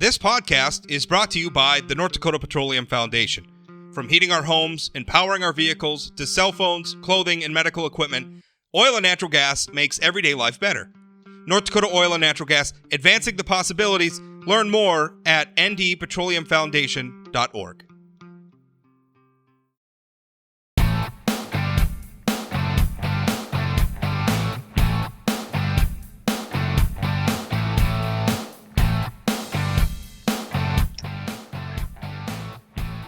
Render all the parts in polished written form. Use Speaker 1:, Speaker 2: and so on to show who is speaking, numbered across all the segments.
Speaker 1: This podcast is brought to you by the North Dakota Petroleum Foundation. From heating our homes and powering our vehicles to cell phones, clothing, and medical equipment, oil and natural gas makes everyday life better. North Dakota Oil and Natural Gas, advancing the possibilities. Learn more at ndpetroleumfoundation.org.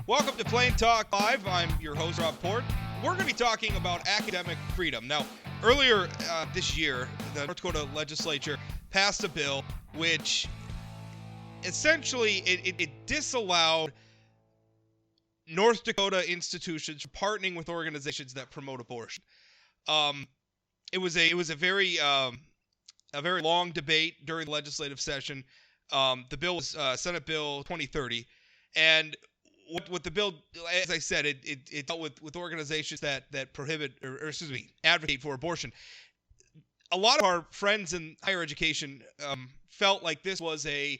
Speaker 1: Welcome to Plain Talk Live. I'm your host, Rob Port. We're going to be talking about academic freedom. Now, earlier this year, the North Dakota Legislature passed a bill which essentially it disallowed North Dakota institutions from partnering with organizations that promote abortion. It was a very long debate during the legislative session. The bill was Senate Bill 2030, and what the bill, as I said, it dealt with organizations that prohibit or advocate for abortion. A lot of our friends in higher education felt like this was an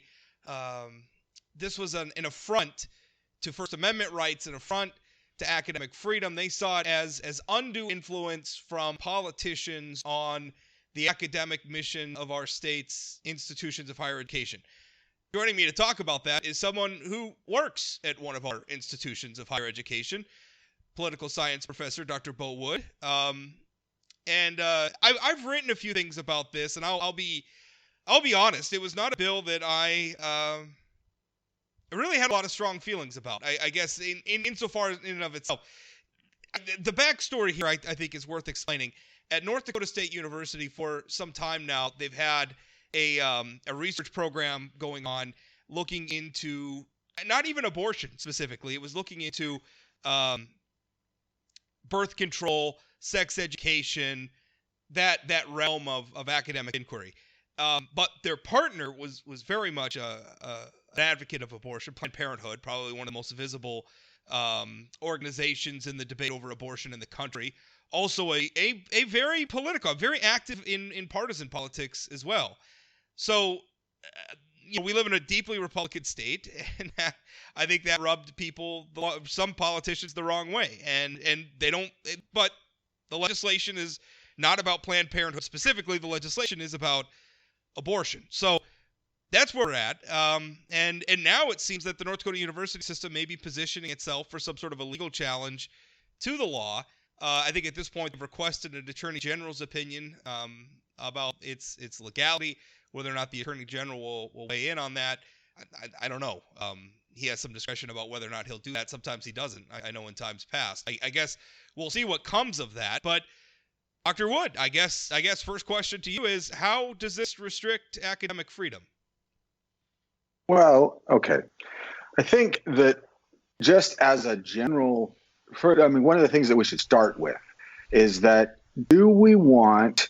Speaker 1: affront to First Amendment rights, an affront to academic freedom. They saw it as undue influence from politicians on the academic mission of our state's institutions of higher education. Joining me to talk about that is someone who works at one of our institutions of higher education, political science professor Dr. Bo Wood. I've written a few things about this, and I'll be honest. It was not a bill that I really had a lot of strong feelings about. I guess insofar as in and of itself, the backstory here I think is worth explaining. At North Dakota State University for some time now, they've had a research program going on looking into not even abortion specifically. It was looking into birth control, sex education, that realm of academic inquiry. But their partner was very much an advocate of abortion. Planned Parenthood, probably one of the most visible organizations in the debate over abortion in the country. Also a very political, very active in partisan politics as well. So, we live in a deeply Republican state, and I think that rubbed some politicians the wrong way. And they don't, but the legislation is not about Planned Parenthood specifically. The legislation is about abortion. So that's where we're at. And now it seems that the North Dakota University system may be positioning itself for some sort of a legal challenge to the law. I think at this point they've requested an Attorney General's opinion about its legality. Whether or not the Attorney General will weigh in on that, I don't know. He has some discretion about whether or not he'll do that. Sometimes he doesn't. I know in times past. I guess we'll see what comes of that. But Dr. Wood, I guess first question to you is, how does this restrict academic freedom?
Speaker 2: Well, okay. I think that just as a general, one of the things that we should start with is that do we want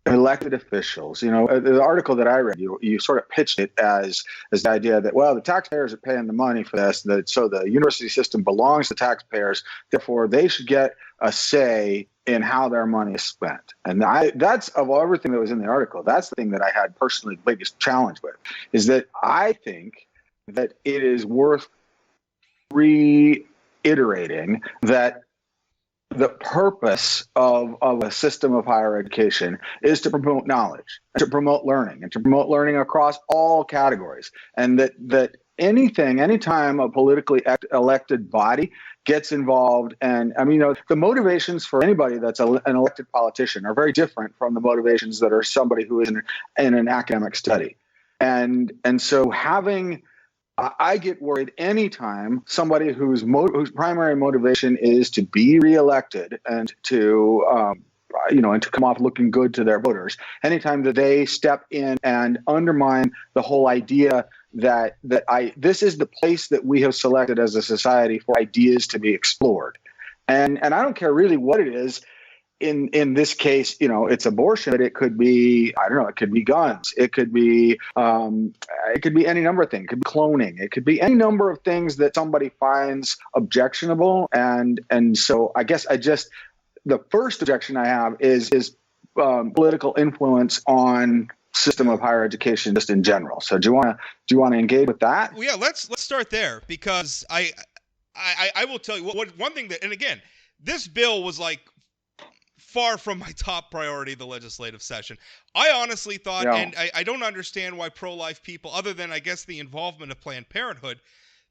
Speaker 2: elected officials? The article that I read, you sort of pitched it as the idea that, well, the taxpayers are paying the money for this, so the university system belongs to taxpayers, therefore they should get a say in how their money is spent. And that's, of everything that was in the article, that's the thing that I had personally the biggest challenge with, is that I think that it is worth reiterating that the purpose of a system of higher education is to promote knowledge, to promote learning, and to promote learning across all categories. And that anytime a politically elected body gets involved, and the motivations for anybody that's an elected politician are very different from the motivations that are somebody who is in an academic study. And so I get worried anytime somebody whose primary motivation is to be reelected and to come off looking good to their voters, anytime that they step in and undermine the whole idea that this is the place that we have selected as a society for ideas to be explored. And I don't care really what it is. In this case, it's abortion, but it could be, it could be guns. It could be any number of things. It could be cloning. It could be any number of things that somebody finds objectionable. And so I guess the first objection I have is political influence on system of higher education just in general. So do you want to engage with that?
Speaker 1: Well, yeah, let's start there, because I will tell you what one thing that, and again, this bill was like far from my top priority of the legislative session. I honestly thought, and I don't understand why pro-life people, other than I guess the involvement of Planned Parenthood,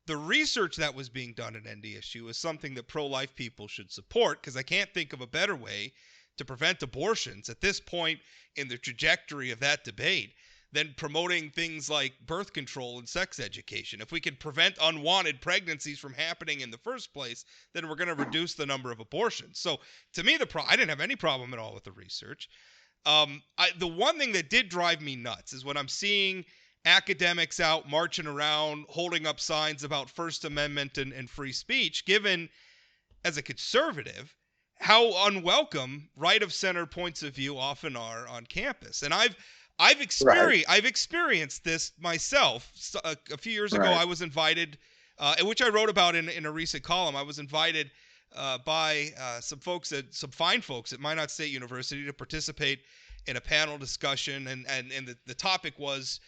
Speaker 1: the research that was being done at NDSU is something that pro-life people should support, because I can't think of a better way to prevent abortions at this point in the trajectory of that debate than promoting things like birth control and sex education. If we can prevent unwanted pregnancies from happening in the first place, then we're going to reduce the number of abortions. So to me, I didn't have any problem at all with the research. The one thing that did drive me nuts is when I'm seeing academics out marching around, holding up signs about First Amendment and free speech, given as a conservative how unwelcome right-of-center points of view often are on campus. And I've experienced this myself. A few years ago, I was invited, which I wrote about in a recent column. I was invited by some fine folks at Minot State University to participate in a panel discussion, and the topic was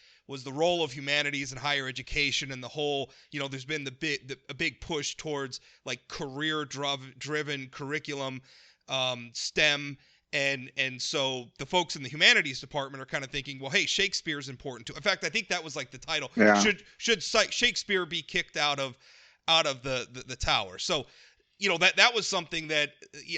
Speaker 1: the role of humanities in higher education, and the whole, there's been a big push towards like career-driven curriculum, STEM. And so the folks in the humanities department are kind of thinking, well, hey, Shakespeare's important too. In fact, I think that was like the title. Yeah. Should Shakespeare be kicked out of the tower? So, that was something that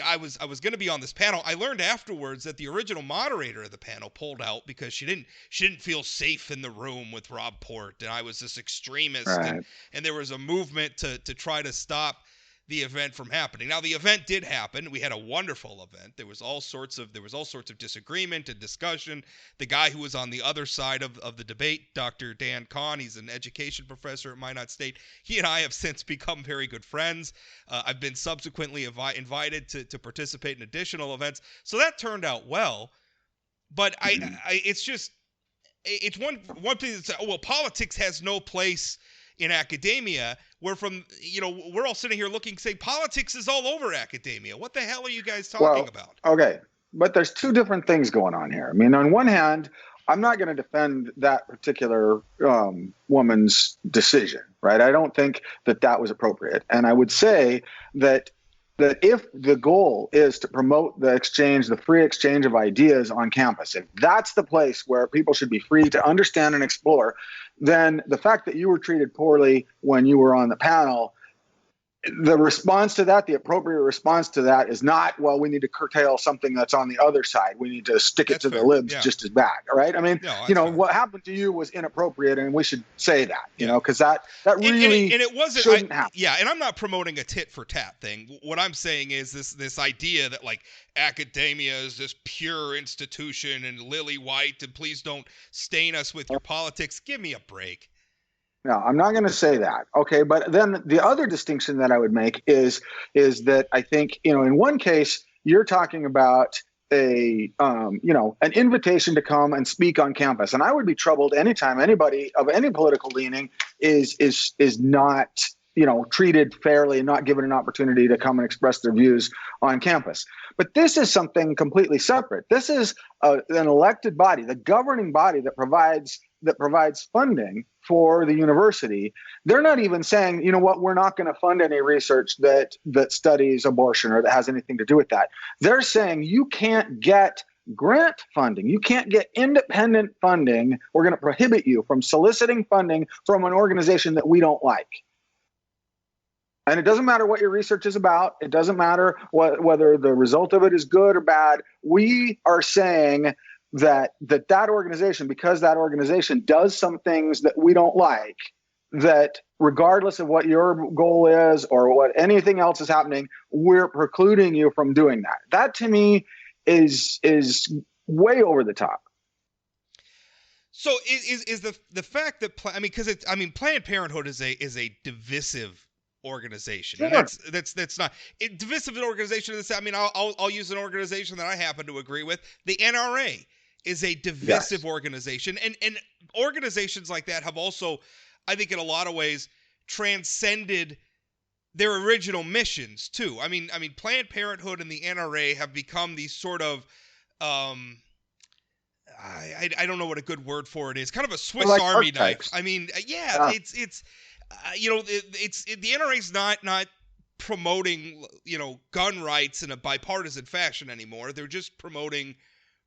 Speaker 1: I was going to be on this panel. I learned afterwards that the original moderator of the panel pulled out because she didn't feel safe in the room with Rob Port, and I was this extremist, and there was a movement to try to stop the event from happening. Now, the event did happen. We had a wonderful event. There was all sorts of disagreement and discussion. The guy who was on the other side of the debate, Dr. Dan Kahn, he's an education professor at Minot State. He and I have since become very good friends. I've been subsequently invited to participate in additional events. So that turned out well. But it's one thing that says, oh, well, politics has no place in academia, where we're all sitting here saying politics is all over academia. What the hell are you guys talking about?
Speaker 2: Okay, but there's two different things going on here. I mean, on one hand, I'm not going to defend that particular woman's decision, right? I don't think that was appropriate. And I would say that if the goal is to promote the free exchange of ideas on campus, if that's the place where people should be free to understand and explore, then the fact that you were treated poorly when you were on the panel, the response to that, the appropriate response to that is not, well, we need to curtail something that's on the other side. We need to stick it to the libs just as bad, right? I mean, what happened to you was inappropriate, and we should say that, because that really and it wasn't, shouldn't happen.
Speaker 1: Yeah, and I'm not promoting a tit for tat thing. What I'm saying is this idea that like academia is this pure institution and lily white, and please don't stain us with your politics. Give me a break.
Speaker 2: No, I'm not going to say that. Okay, but then the other distinction that I would make is that I think, in one case you're talking about an invitation to come and speak on campus, and I would be troubled anytime anybody of any political leaning is not treated fairly and not given an opportunity to come and express their views on campus. But this is something completely separate. This is an elected body, the governing body that provides funding for the university. They're not even saying, we're not going to fund any research that studies abortion or that has anything to do with that. They're saying you can't get grant funding. You can't get independent funding. We're going to prohibit you from soliciting funding from an organization that we don't like. And it doesn't matter what your research is about. It doesn't matter whether the result of it is good or bad. We are saying that organization, because that organization does some things that we don't like, that regardless of what your goal is or what anything else is happening, we're precluding you from doing that. That to me is way over the top.
Speaker 1: So is the fact that Planned Parenthood is a divisive organization.
Speaker 2: Sure.
Speaker 1: And that's not a divisive organization. I'll use an organization that I happen to agree with. The NRA is a divisive organization, and organizations like that have also, I think, in a lot of ways, transcended their original missions too. I mean, Planned Parenthood and the NRA have become these sort of, I don't know what a good word for it is. Kind of a Swiss
Speaker 2: like
Speaker 1: Army
Speaker 2: archetypes.
Speaker 1: knife. I mean, yeah, it's the NRA's not promoting gun rights in a bipartisan fashion anymore. They're just promoting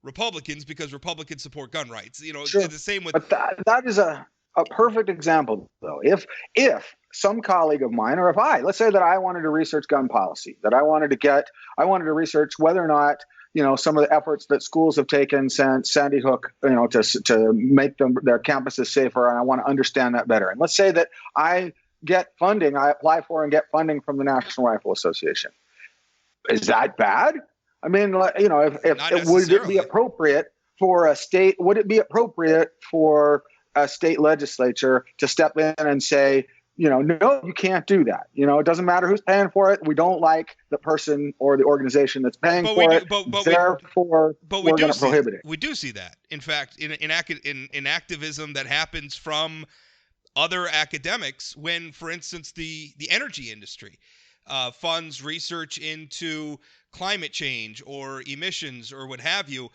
Speaker 1: Republicans because Republicans support gun rights.
Speaker 2: Sure.
Speaker 1: The same with.
Speaker 2: But that is a perfect example, though. If some colleague of mine, or if let's say that I wanted to research gun policy, that I wanted to research whether or not some of the efforts that schools have taken since Sandy Hook, to make their campuses safer, and I want to understand that better. And let's say that I apply for and get funding from the National Rifle Association. Is that bad? I mean, if would it be appropriate for a state? Would it be appropriate for a state legislature to step in and say, no, you can't do that. It doesn't matter who's paying for it. We don't like the person or the organization that's paying for it. Therefore, we're going to prohibit it.
Speaker 1: We do see that. In fact, in activism that happens from other academics when, for instance, the energy industry funds research into climate change or emissions or what have you.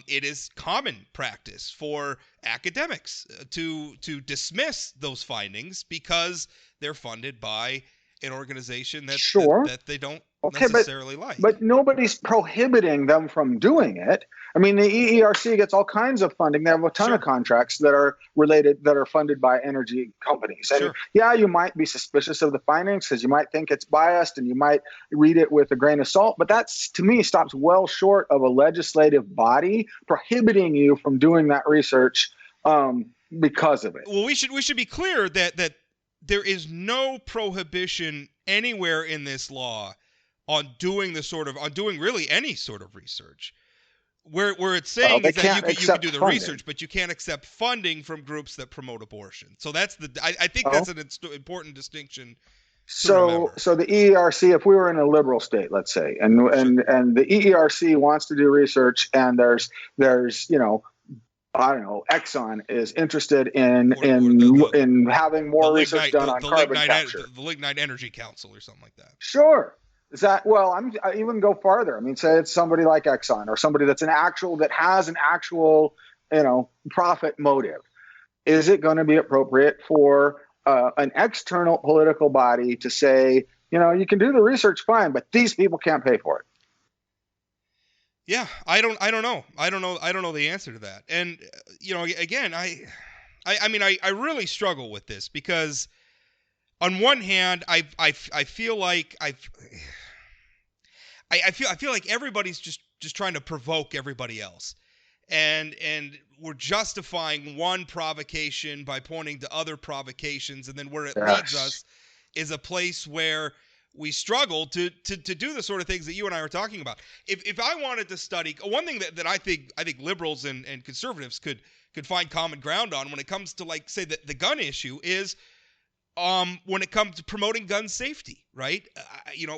Speaker 1: It is common practice for academics to dismiss those findings because they're funded by an organization that they don't necessarily like.
Speaker 2: But nobody's prohibiting them from doing it. I mean, the EERC gets all kinds of funding. They have a ton of contracts that are funded by energy companies. And yeah, you might be suspicious of the findings because you might think it's biased and you might read it with a grain of salt. But that's, to me, stops well short of a legislative body prohibiting you from doing that research because of it.
Speaker 1: Well, we should be clear that there is no prohibition anywhere in this law on doing really any sort of research. Where it's saying is that you can do the research, but you can't accept funding from groups that promote abortion. So that's I think that's an important distinction.
Speaker 2: So the EERC, if we were in a liberal state, let's say, and the EERC wants to do research, and there's I don't know, Exxon is interested in having more research done on carbon capture.
Speaker 1: The Lignite Energy Council or something like that.
Speaker 2: Sure. Is that, well, I even go farther. I mean, say it's somebody like Exxon or somebody that has an actual, profit motive. Is it going to be appropriate for an external political body to say, you can do the research fine, but these people can't pay for it?
Speaker 1: Yeah, I don't know. I don't know the answer to that. And again, I really struggle with this because on one hand, I feel like I feel like everybody's just trying to provoke everybody else, and we're justifying one provocation by pointing to other provocations, and then where it leads us is a place where we struggle to do the sort of things that you and I are talking about. If I wanted to study one thing that I think liberals and conservatives could find common ground on when it comes to, like, say, the gun issue is when it comes to promoting gun safety, right?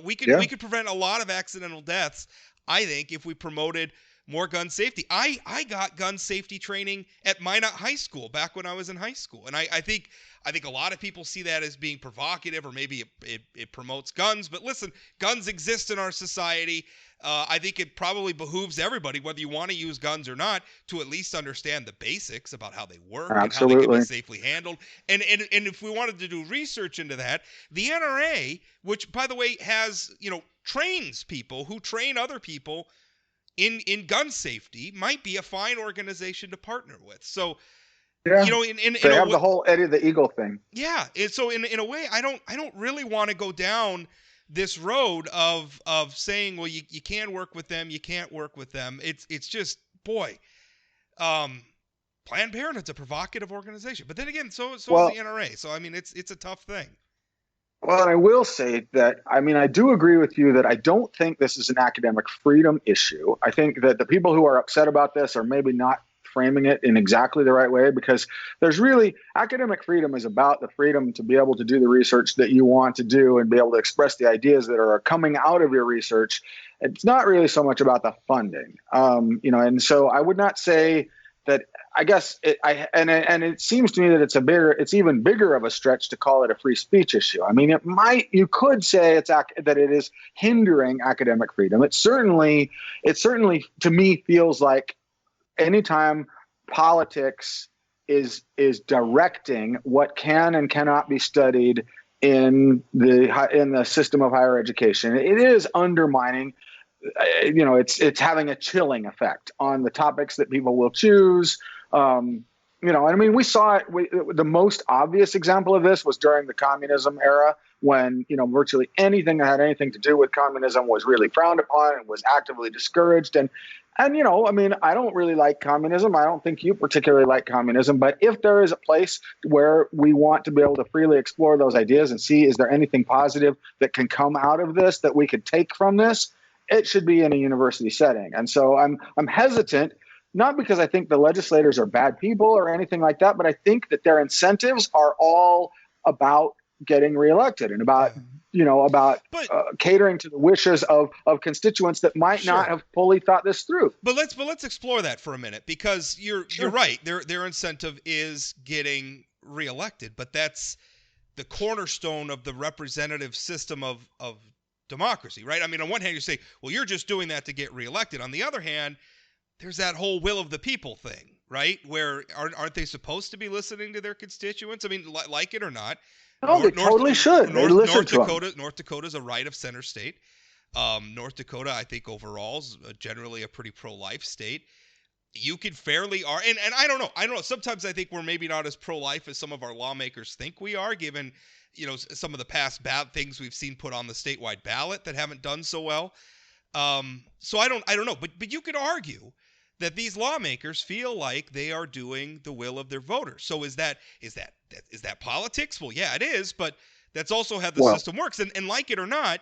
Speaker 1: We could prevent a lot of accidental deaths, I think, if we promoted more gun safety. I got gun safety training at Minot High School back when I was in high school, and I think a lot of people see that as being provocative, or maybe it promotes guns. But listen, guns exist in our society. I think it probably behooves everybody, whether you want to use guns or not, to at least understand the basics about how they work and how they can be safely handled. And if we wanted to do research into that, the NRA, which, by the way, has trains people who train other people in gun safety, might be a fine organization to partner with. So,
Speaker 2: they have the whole Eddie the Eagle thing.
Speaker 1: Yeah, and so in a way, I don't really want to go down this road of saying, well, you can work with them, you can't work with them. It's just, boy, Planned Parenthood's a provocative organization, but then again, so is the NRA. So I mean, it's a tough thing.
Speaker 2: Well, and I will say that, I do agree with you that I don't think this is an academic freedom issue. I think that the people who are upset about this are maybe not framing it in exactly the right way, because there's really, academic freedom is about the freedom to be able to do the research that you want to do and be able to express the ideas that are coming out of your research. It's not really so much about the funding, and so I would not say that. I guess it seems to me that it's even bigger of a stretch to call it a free speech issue. I mean, you could say that it is hindering academic freedom. It certainly to me feels like anytime politics is directing what can and cannot be studied in the system of higher education, it is undermining. It's having a chilling effect on the topics that people will choose. I mean, we saw it. The most obvious example of this was during the communism era, when virtually anything that had anything to do with communism was really frowned upon and was actively discouraged. And I mean, I don't really like communism. I don't think you particularly like communism. But if there is a place where we want to be able to freely explore those ideas and see, is there anything positive that can come out of this that we could take from this, it should be in a university setting. And so I'm hesitant, not because I think the legislators are bad people or anything like that, but I think that their incentives are all about getting reelected and about catering to the wishes of constituents that might not have fully thought this through.
Speaker 1: But let's explore that for a minute, because you're right. Their incentive is getting reelected, but that's the cornerstone of the representative system of democracy, right? I mean, on one hand, you say, well, you're just doing that to get reelected. On the other hand, there's that whole will of the people thing, right? Where aren't they supposed to be listening to their constituents? I mean, like it or not.
Speaker 2: No, they totally should. North
Speaker 1: Dakota is a right of center state. North Dakota, I think overall, is generally a pretty pro-life state. You could fairly and I don't know. Sometimes I think we're maybe not as pro-life as some of our lawmakers think we are, given some of the past bad things we've seen put on the statewide ballot that haven't done so well. So I don't know, but you could argue that these lawmakers feel like they are doing the will of their voters. So is that politics? Well, yeah, it is, but that's also how the system works. And like it or not,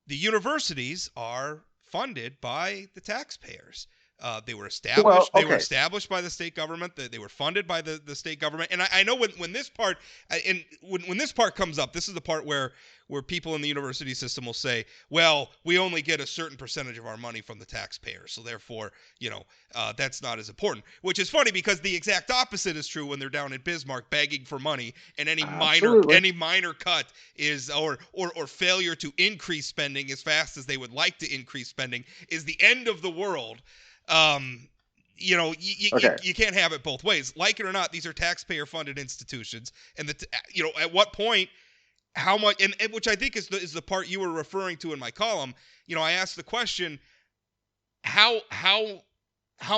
Speaker 1: the universities are funded by the taxpayers. They were established. They were established by the state government. They were funded by the state government. And I know when this part when this part comes up, this is the part where people in the university system will say, well, we only get a certain percentage of our money from the taxpayers, so therefore, that's not as important. Which is funny, because the exact opposite is true when they're down in Bismarck begging for money, and any minor cut is or failure to increase spending as fast as they would like to increase spending is the end of the world. You can't have it both ways. Like it or not, these are taxpayer-funded institutions, and at what point, how much, and which I think is the part you were referring to in my column. I asked the question: how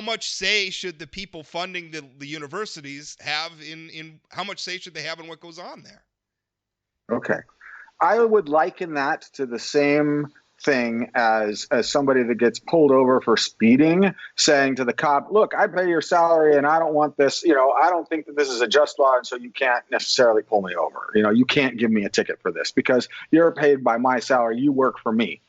Speaker 1: much say should the people funding the universities have in how much say should they have in what goes on there?
Speaker 2: Okay, I would liken that to the same thing as somebody that gets pulled over for speeding, saying to the cop, look, I pay your salary and I don't want this, I don't think that this is a just law, and so you can't necessarily pull me over. You can't give me a ticket for this because you're paid by my salary, you work for me.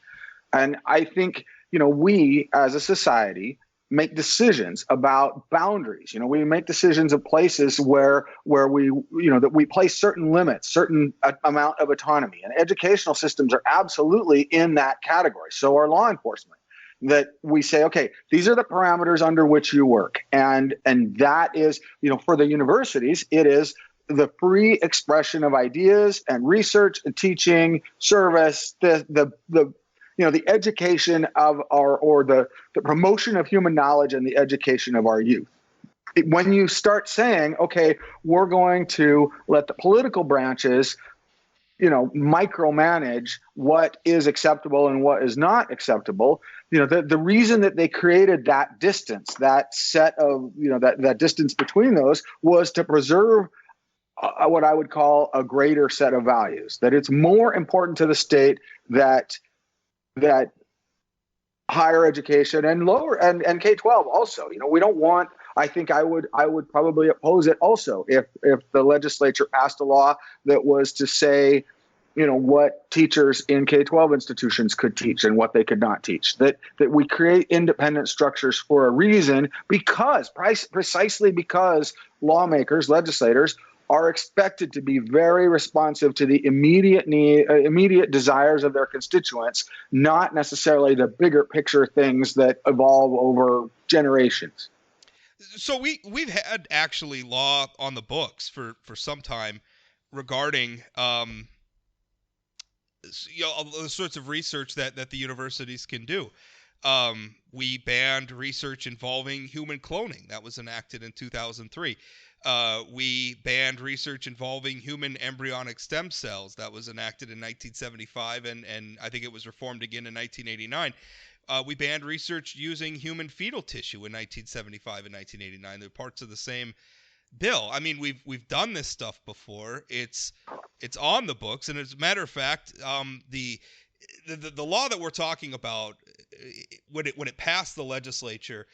Speaker 2: And I think, we as a society make decisions about boundaries. We make decisions of places where we, that we place certain limits, certain amount of autonomy. And educational systems are absolutely in that category. So are law enforcement. That we say, okay, these are the parameters under which you work. And that is, for the universities, it is the free expression of ideas and research and teaching, service, the education of the promotion of human knowledge and the education of our youth. When you start saying, okay, we're going to let the political branches, micromanage what is acceptable and what is not acceptable, the reason that they created that distance, that set of, that distance between those, was to preserve what I would call a greater set of values, that it's more important to the state that higher education and lower and K-12 also, we don't want, I think I would probably oppose it also if the legislature passed a law that was to say, what teachers in K-12 institutions could teach and what they could not teach, that we create independent structures for a reason, precisely because lawmakers, legislators are expected to be very responsive to the immediate desires of their constituents, not necessarily the bigger picture things that evolve over generations.
Speaker 1: So we've had actually law on the books for some time regarding the sorts of research that the universities can do. We banned research involving human cloning. That was enacted in 2003. We banned research involving human embryonic stem cells. That was enacted in 1975, and I think it was reformed again in 1989. We banned research using human fetal tissue in 1975 and 1989. They're parts of the same bill. I mean, we've done this stuff before. It's on the books, and as a matter of fact, the law that we're talking about, when it passed the legislature,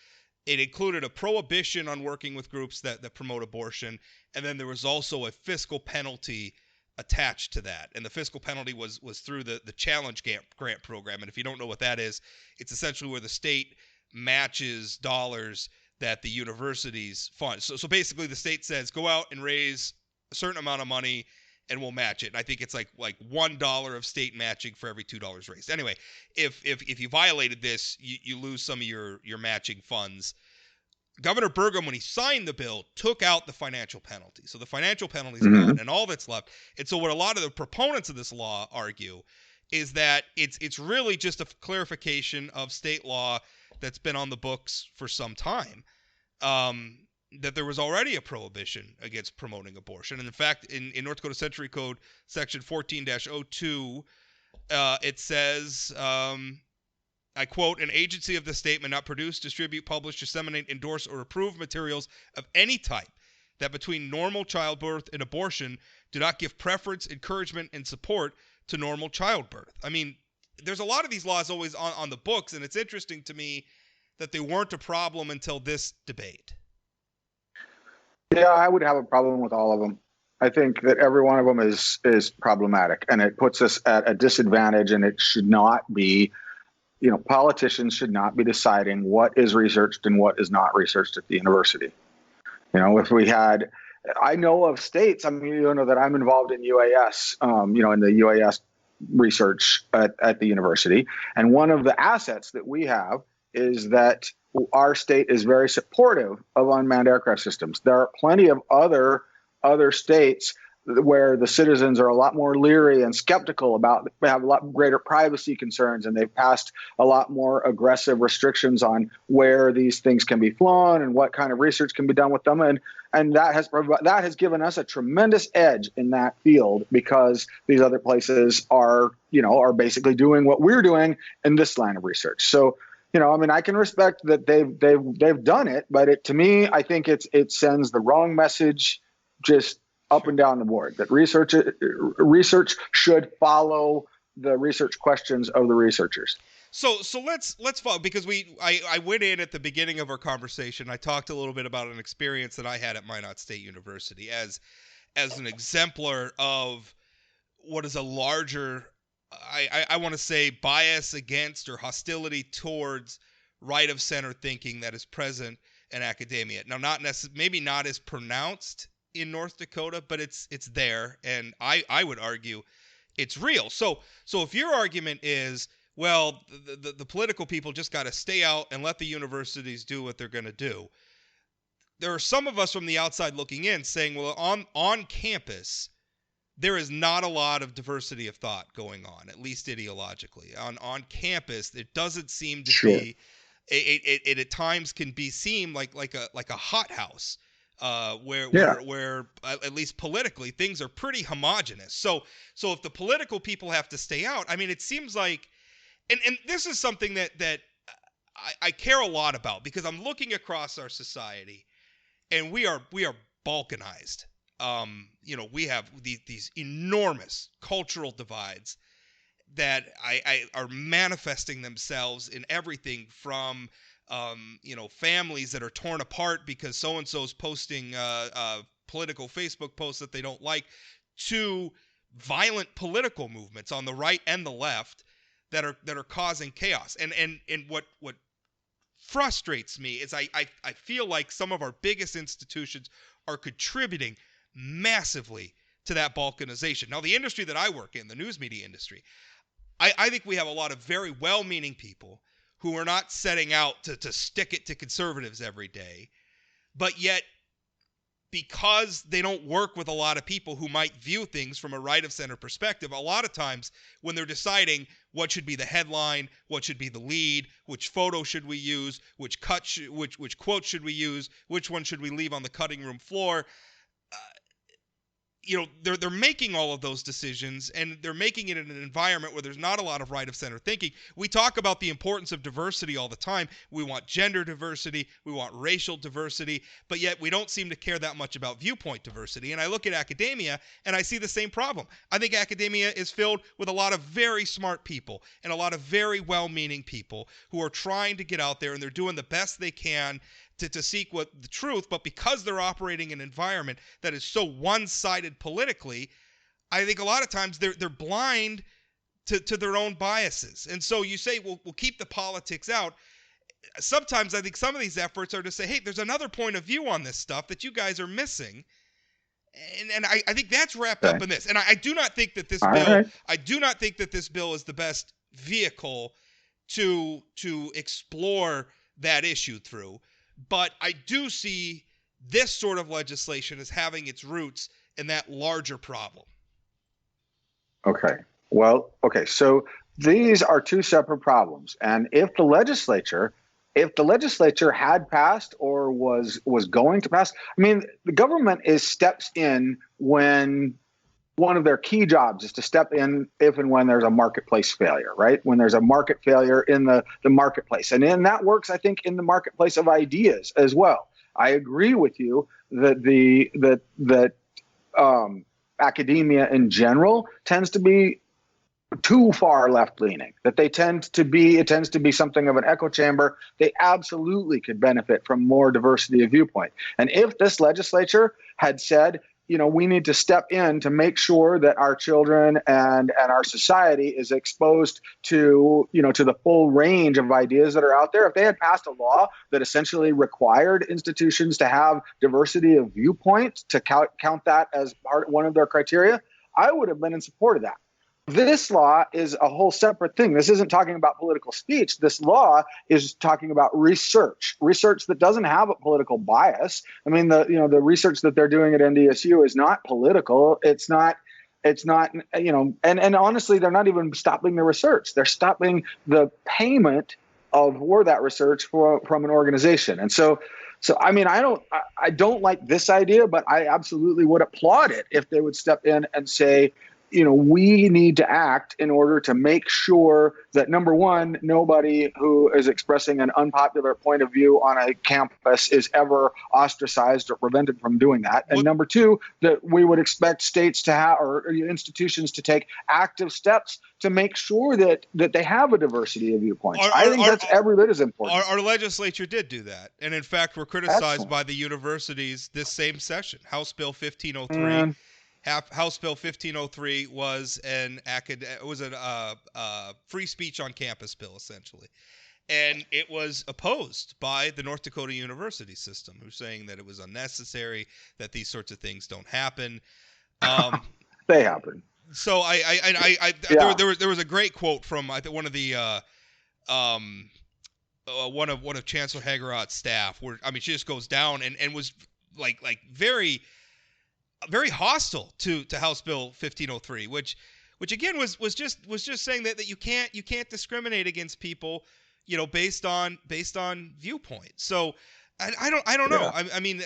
Speaker 1: it included a prohibition on working with groups that promote abortion, and then there was also a fiscal penalty attached to that. And the fiscal penalty was through the challenge grant program. And if you don't know what that is, it's essentially where the state matches dollars that the universities fund. So basically the state says, go out and raise a certain amount of money and we'll match it. And I think it's like $1 of state matching for every $2 raised. Anyway, if you violated this, you lose some of your matching funds. Governor Burgum, when he signed the bill, took out the financial penalty. So the financial penalty is gone, and all that's left. And so what a lot of the proponents of this law argue is that it's really just a clarification of state law that's been on the books for some time. That there was already a prohibition against promoting abortion. And in fact, in North Dakota Century Code, section 14-02, it says, I quote, an agency of the state may not produce, distribute, publish, disseminate, endorse, or approve materials of any type that between normal childbirth and abortion do not give preference, encouragement, and support to normal childbirth. I mean, there's a lot of these laws always on the books, and it's interesting to me that they weren't a problem until this debate.
Speaker 2: Yeah, I would have a problem with all of them. I think that every one of them is problematic, and it puts us at a disadvantage, and it should not be. Politicians should not be deciding what is researched and what is not researched at the university. If we had, I know of states, that I'm involved in UAS, in the UAS research at the university. And one of the assets that we have is that our state is very supportive of unmanned aircraft systems. There are plenty of other states where the citizens are a lot more leery and skeptical they have a lot greater privacy concerns, and they've passed a lot more aggressive restrictions on where these things can be flown and what kind of research can be done with them. And that has given us a tremendous edge in that field, because these other places are basically doing what we're doing in this line of research. So, I can respect that they've done it, but to me, I think it sends the wrong message just up and down the board, that research should follow the research questions of the researchers.
Speaker 1: So let's follow, because I went in at the beginning of our conversation. I talked a little bit about an experience that I had at Minot State University as an exemplar of what is a larger, I want to say, bias against or hostility towards right of center thinking that is present in academia. Now, maybe not as pronounced in North Dakota, but it's there, and I would argue it's real. So if your argument is, well, the political people just got to stay out and let the universities do what they're going to do, there are some of us from the outside looking in saying, well, on campus, there is not a lot of diversity of thought going on, at least ideologically. On campus, it doesn't seem to be. It at times can seem like a hothouse. Where at least politically things are pretty homogenous. So if the political people have to stay out, I mean, it seems like, and this is something that I care a lot about, because I'm looking across our society, and we are balkanized. We have these enormous cultural divides that are manifesting themselves in everything from families that are torn apart because so-and-so's posting political Facebook posts that they don't like, to violent political movements on the right and the left that are causing chaos. And what frustrates me is I feel like some of our biggest institutions are contributing massively to that balkanization. Now, the industry that I work in, the news media industry, I think we have a lot of very well-meaning people who are not setting out to stick it to conservatives every day, but yet because they don't work with a lot of people who might view things from a right-of-center perspective, a lot of times when they're deciding what should be the headline, what should be the lead, which photo should we use, which quote should we use, which one should we leave on the cutting room floor, they're making all of those decisions, and they're making it in an environment where there's not a lot of right-of-center thinking. We talk about the importance of diversity all the time. We want gender diversity. We want racial diversity. But yet we don't seem to care that much about viewpoint diversity. And I look at academia, and I see the same problem. I think academia is filled with a lot of very smart people and a lot of very well-meaning people who are trying to get out there, and they're doing the best they can to seek the truth, but because they're operating in an environment that is so one-sided politically, I think a lot of times they're blind to their own biases. And so you say, we'll keep the politics out. Sometimes I think some of these efforts are to say, hey, there's another point of view on this stuff that you guys are missing. And I think that's wrapped up in this. And I do not think that this bill is the best vehicle to explore that issue through. But I do see this sort of legislation as having its roots in that larger problem.
Speaker 2: Okay. Well, okay. So these are two separate problems. And if the legislature had passed or was going to pass, I mean, the government steps in when one of their key jobs is to step in if and when there's a marketplace failure, right? When there's a market failure in the marketplace. And then that works, I think, in the marketplace of ideas as well. I agree with you that academia in general tends to be too far left-leaning, that it tends to be something of an echo chamber. They absolutely could benefit from more diversity of viewpoint. And if this legislature had said, we need to step in to make sure that our children and our society is exposed to the full range of ideas that are out there. If they had passed a law that essentially required institutions to have diversity of viewpoint, to count that as one of their criteria, I would have been in support of that. This law is a whole separate thing. This isn't talking about political speech. This law is talking about research that doesn't have a political bias. I mean, the research that they're doing at NDSU is not political. It's not, and honestly, they're not even stopping the research. They're stopping the payment for that research from an organization. And so I mean, I don't like this idea, but I absolutely would applaud it if they would step in and say, we need to act in order to make sure that, number one, nobody who is expressing an unpopular point of view on a campus is ever ostracized or prevented from doing that. And number two, that we would expect states to have, or institutions to take active steps to make sure that they have a diversity of viewpoints. I think that's every bit as important.
Speaker 1: Our legislature did do that. And in fact, were criticized by the universities this same session. House Bill 1503. House Bill 1503 was a free speech on campus bill, essentially. And it was opposed by the North Dakota university system, who's saying that it was unnecessary, that these sorts of things don't happen.
Speaker 2: They happen.
Speaker 1: So there was a great quote from, I think, one of Chancellor Hagerot's staff, where, I mean, she just goes down and was like very hostile to House Bill 1503, which again was just saying that you can't discriminate against people, based on viewpoint. So I don't know. I mean,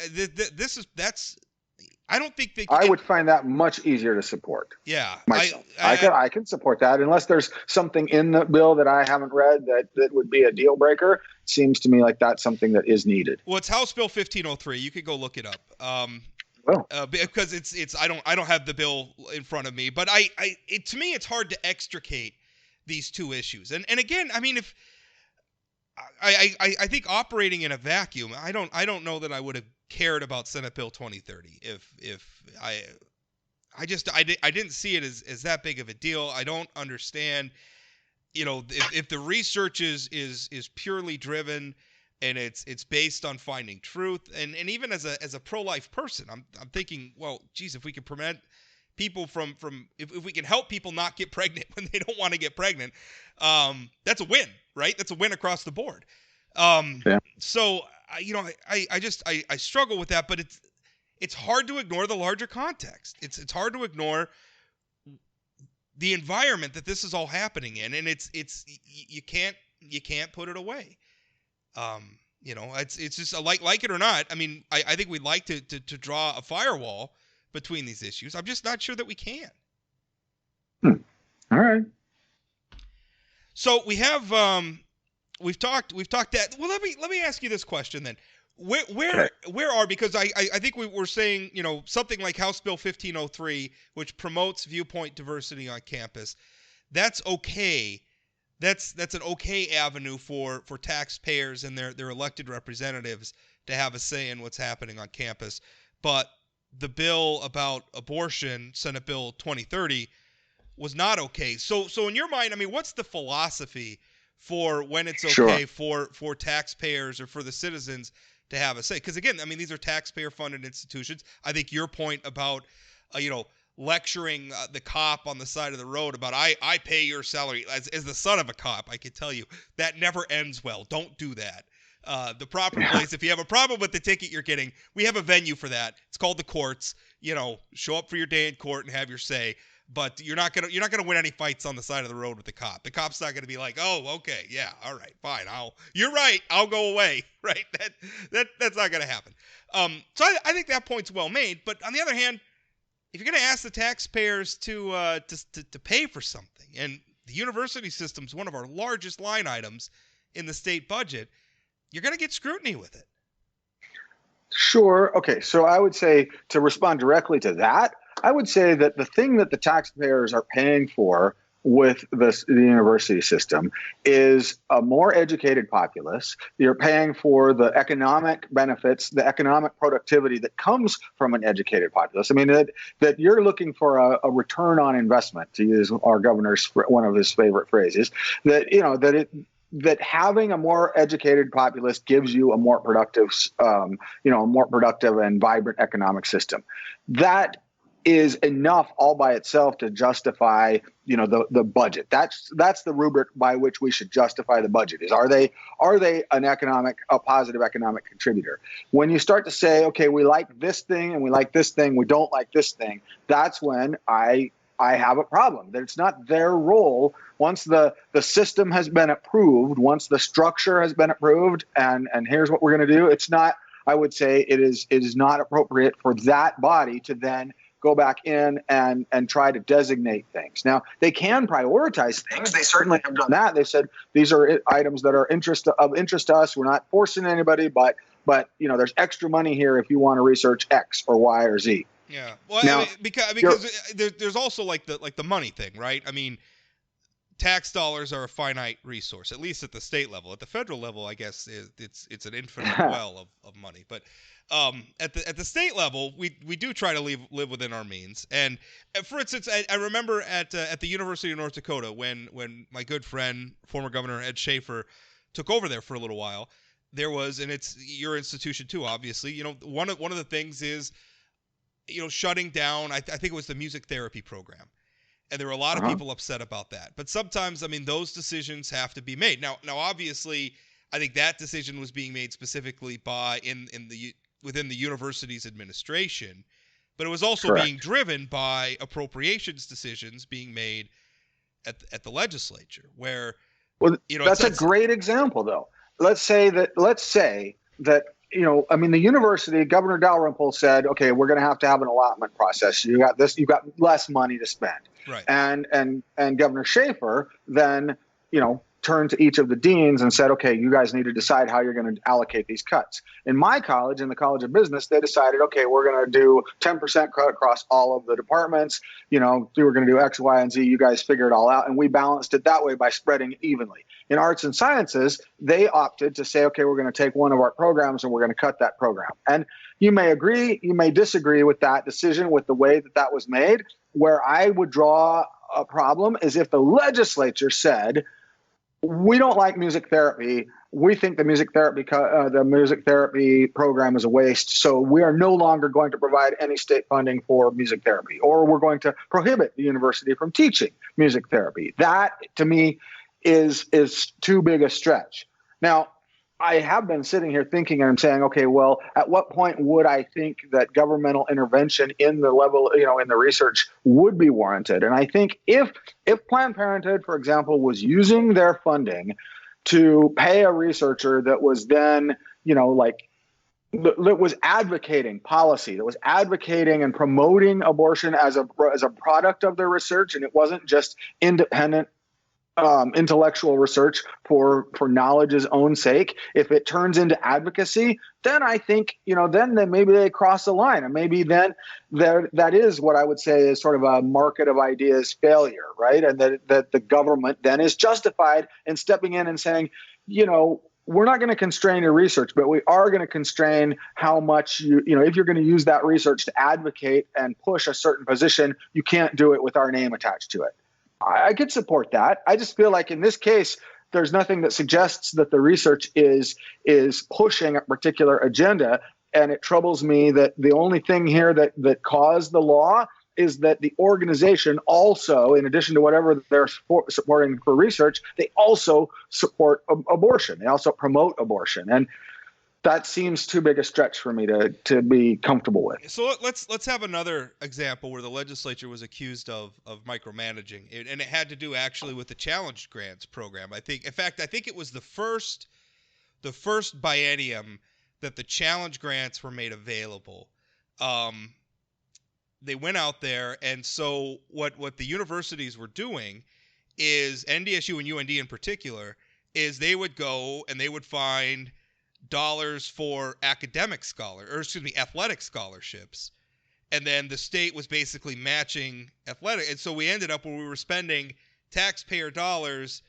Speaker 1: I don't think that
Speaker 2: I would find that much easier to support.
Speaker 1: Yeah,
Speaker 2: myself. I can support that unless there's something in the bill that I haven't read that would be a deal breaker. It seems to me like that's something that is needed.
Speaker 1: Well, it's House Bill 1503. You could go look it up. Because it's I don't have the bill in front of me, but to me it's hard to extricate these two issues. And again, I mean, if I think operating in a vacuum, I don't know that I would have cared about Senate Bill 2030 if I didn't see it as that big of a deal. I don't understand, if the research is purely driven and it's based on finding truth, and even as a pro-life person, I'm thinking, well, geez, if we can prevent people from if we can help people not get pregnant when they don't want to get pregnant, that's a win, right? That's a win across the board. So I struggle with that, but it's hard to ignore the larger context. It's hard to ignore the environment that this is all happening in, and it's you can't put it away. It's just like it or not. I mean, I think we'd like to draw a firewall between these issues. I'm just not sure that we can.
Speaker 2: All right.
Speaker 1: So we have we've talked that. Well, let me ask you this question then. Where are, because I think we were saying, something like House Bill 1503, which promotes viewpoint diversity on campus, that's okay. That's an okay avenue for taxpayers and their elected representatives to have a say in what's happening on campus. But the bill about abortion, Senate Bill 2030, was not okay. So in your mind, I mean, what's the philosophy for when it's okay for taxpayers or for the citizens to have a say? Because again, I mean, these are taxpayer-funded institutions. I think your point about, lecturing the cop on the side of the road about I pay your salary as the son of a cop, I can tell you that never ends well. Don't do that. The proper place, if you have a problem with the ticket you're getting, we have a venue for that. It's called the courts. Show up for your day in court and have your say. But you're not gonna win any fights on the side of the road with the cop. The cop's not gonna be like, oh, okay, yeah, all right, fine, you're right, I'll go away, right? That's not gonna happen. So I think that point's well made. But on the other hand, if you're gonna ask the taxpayers to pay for something, and the university system is one of our largest line items in the state budget, you're gonna get scrutiny with it.
Speaker 2: Sure. Okay. So I would say, to respond directly to that, I would say that the thing that the taxpayers are paying for with the university system is a more educated populace. You're paying for the economic benefits, the economic productivity that comes from an educated populace. I mean, that you're looking for a return on investment, to use our governor's one of his favorite phrases, that having a more educated populace gives you a more productive, and vibrant economic system. That is enough all by itself to justify, the budget. That's the rubric by which we should justify the budget. Is are they a positive economic contributor? When you start to say, okay, we like this thing and we like this thing, we don't like this thing, that's when I have a problem. That it's not their role. Once the system has been approved, once the structure has been approved, and here's what we're going to do, it's not, I would say it is not appropriate for that body to then go back in and try to designate things. Now, they can prioritize things. They certainly have done that. They said these are items that are of interest to us. We're not forcing anybody, but there's extra money here if you want to research X or Y or Z.
Speaker 1: Yeah. Well, now, because there's also like the money thing, right? I mean, tax dollars are a finite resource, at least at the state level. At the federal level, I guess it's an infinite well of money. But at the state level, we do try to live within our means. And for instance, I remember at the University of North Dakota when my good friend, former Governor Ed Schaefer, took over there for a little while. There was, and it's your institution too, obviously. One of the things is, shutting down, I think it was the music therapy program. And there were a lot of people upset about that. But sometimes, I mean, those decisions have to be made. Now, obviously, I think that decision was being made specifically within the university's administration, but it was also being driven by appropriations decisions being made at the legislature, where
Speaker 2: that's a great example, though. Let's say that the university, Governor Dalrymple said, okay, we're going to have an allotment process. You've got less money to spend.
Speaker 1: Right.
Speaker 2: And Governor Schaefer then, turned to each of the deans and said, okay, you guys need to decide how you're going to allocate these cuts. In my college, in the College of Business, they decided, okay, we're going to do 10% cut across all of the departments. We were going to do X, Y, and Z. You guys figure it all out. And we balanced it that way by spreading it evenly. In arts and sciences, they opted to say, okay, we're going to take one of our programs and we're going to cut that program. And you may agree, you may disagree with that decision, with the way that was made. Where I would draw a problem is if the legislature said, we don't like music therapy. We think the music therapy program is a waste. So we are no longer going to provide any state funding for music therapy, or we're going to prohibit the university from teaching music therapy. That, to me, is too big a stretch. Now, I have been sitting here thinking, and I'm saying, okay, well, at what point would I think that governmental intervention in the level, in the research would be warranted? And I think if Planned Parenthood, for example, was using their funding to pay a researcher that was then, that was advocating policy, that was advocating and promoting abortion as a product of their research, and it wasn't just independent intellectual research for knowledge's own sake. If it turns into advocacy, then I think, then maybe they cross the line, and maybe then that is what I would say is sort of a market of ideas failure, right? And that the government then is justified in stepping in and saying, we're not going to constrain your research, but we are going to constrain how much if you're going to use that research to advocate and push a certain position, you can't do it with our name attached to it. I could support that. I just feel like in this case, there's nothing that suggests that the research is pushing a particular agenda. And it troubles me that the only thing here that caused the law is that the organization also, in addition to whatever they're supporting for research, they also support abortion. They also promote abortion. And that seems too big a stretch for me to be comfortable with.
Speaker 1: So let's have another example where the legislature was accused of micromanaging, and it had to do actually with the challenge grants program. I think it was the first biennium that the challenge grants were made available. They went out there, and so what the universities were doing is, NDSU and UND in particular, is they would go and they would find dollars for athletic scholarships, and then the state was basically matching athletic, and so we ended up where we were spending taxpayer dollars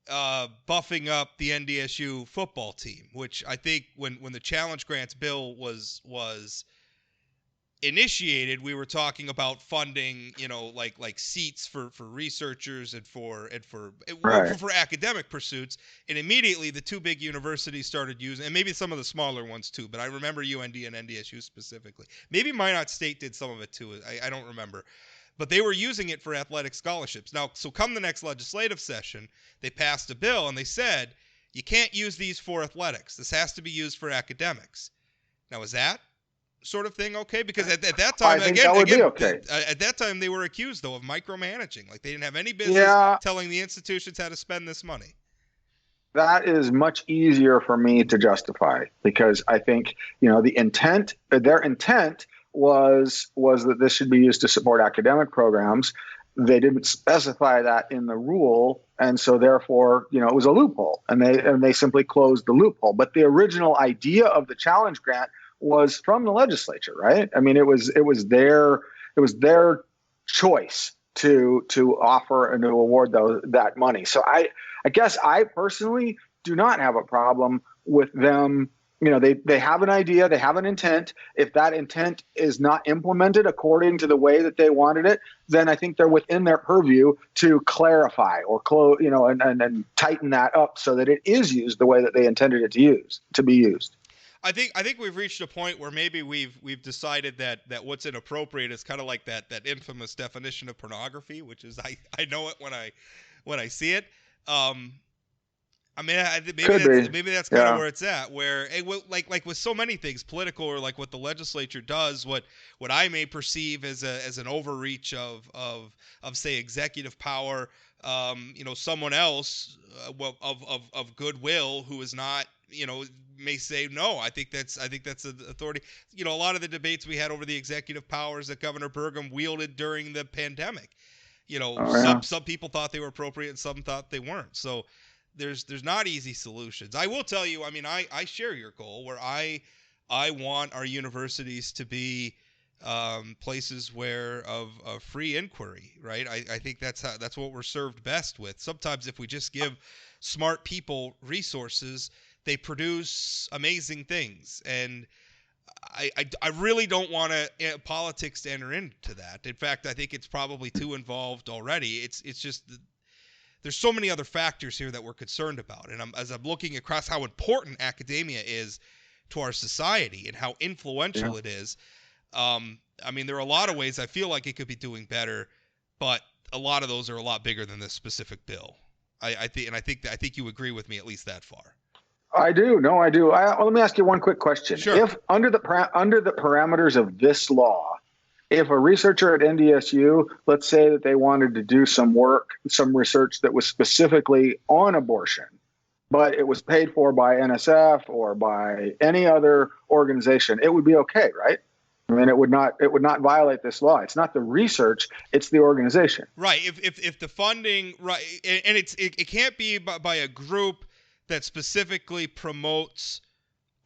Speaker 1: buffing up the NDSU football team, which I think when the challenge grants bill was initiated, we were talking about funding, like seats for researchers and for academic pursuits. And immediately the two big universities started using, and maybe some of the smaller ones too, but I remember UND and NDSU specifically. Maybe Minot State did some of it too. I don't remember. But they were using it for athletic scholarships. Now, so come the next legislative session, they passed a bill and they said, you can't use these for athletics. This has to be used for academics. Now, is that sort of thing okay? Because at that time, at that time they were accused though of micromanaging. Like they didn't have any business telling the institutions how to spend this money.
Speaker 2: That is much easier for me to justify, because I think their intent was that this should be used to support academic programs. They didn't specify that in the rule, and so therefore it was a loophole, and they simply closed the loophole. But the original idea of the challenge grant was from the legislature, right? I mean, it was their choice to offer and to award that money. So I guess I personally do not have a problem with them. They have an idea, they have an intent. If that intent is not implemented according to the way that they wanted it, then I think they're within their purview to clarify or and tighten that up so that it is used the way that they intended it to be used.
Speaker 1: I think we've reached a point where maybe we've decided that what's inappropriate is kind of like that infamous definition of pornography, which is I know it when I see it. I mean, maybe that's kind of where it's at. Where like with so many things, political, or like what the legislature does, what I may perceive as an overreach of say executive power. Someone else of goodwill who is not, may say, no, I think that's an authority. A lot of the debates we had over the executive powers that Governor Burgum wielded during the pandemic, some people thought they were appropriate and some thought they weren't. So there's not easy solutions. I will tell you, I mean, I share your goal where I want our universities to be places where of free inquiry, right? I think that's what we're served best with. Sometimes if we just give smart people resources, they produce amazing things. And I really don't want politics to enter into that. In fact, I think it's probably too involved already. It's just there's so many other factors here that we're concerned about. And as I'm looking across how important academia is to our society and how influential it is, I mean, there are a lot of ways I feel like it could be doing better, but a lot of those are a lot bigger than this specific bill. I think you agree with me at least that far.
Speaker 2: I do. No, I do. Let me ask you one quick question.
Speaker 1: Sure.
Speaker 2: If under the parameters of this law, if a researcher at NDSU, let's say that they wanted to do some work, some research that was specifically on abortion, but it was paid for by NSF or by any other organization, it would be okay, right? I mean, it would not violate this law. It's not the research; it's the organization.
Speaker 1: Right. If the funding, right, and it can't be by a group that specifically promotes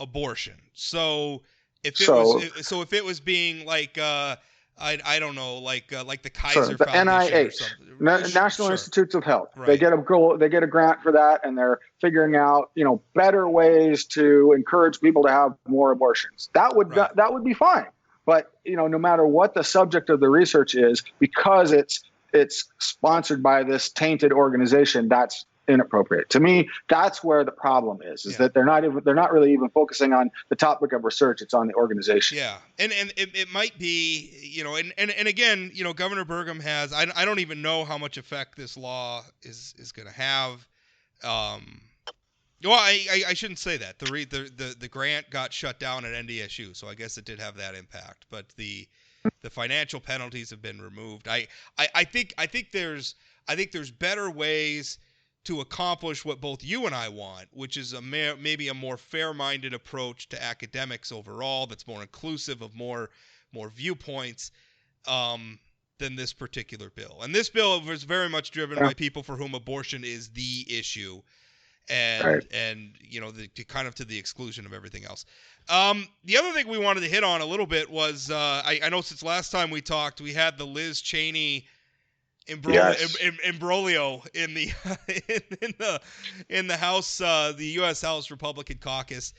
Speaker 1: abortion. So if it was being like I don't know, like the Kaiser
Speaker 2: the
Speaker 1: Foundation
Speaker 2: NIH,
Speaker 1: or something.
Speaker 2: National
Speaker 1: Sure.
Speaker 2: Institutes of Health,
Speaker 1: Right.
Speaker 2: they get a grant for that, and they're figuring out better ways to encourage people to have more abortions. That would be fine. But no matter what the subject of the research is, because it's sponsored by this tainted organization, that's inappropriate. To me, that's where the problem is that they're not really even focusing on the topic of research. It's on the organization.
Speaker 1: Yeah. And it might be, and again, Governor Burgum has, I don't even know how much effect this law is going to have. Well, I shouldn't say that. The grant got shut down at NDSU, so I guess it did have that impact. But the financial penalties have been removed. I think there's better ways to accomplish what both you and I want, which is maybe a more fair-minded approach to academics overall, that's more inclusive of more viewpoints than this particular bill. And this bill was very much driven by people for whom abortion is the issue. And kind of to the exclusion of everything else. The other thing we wanted to hit on a little bit was I know since last time we talked, we had the Liz Cheney imbroglio in the in the House, the U.S. House Republican Caucus,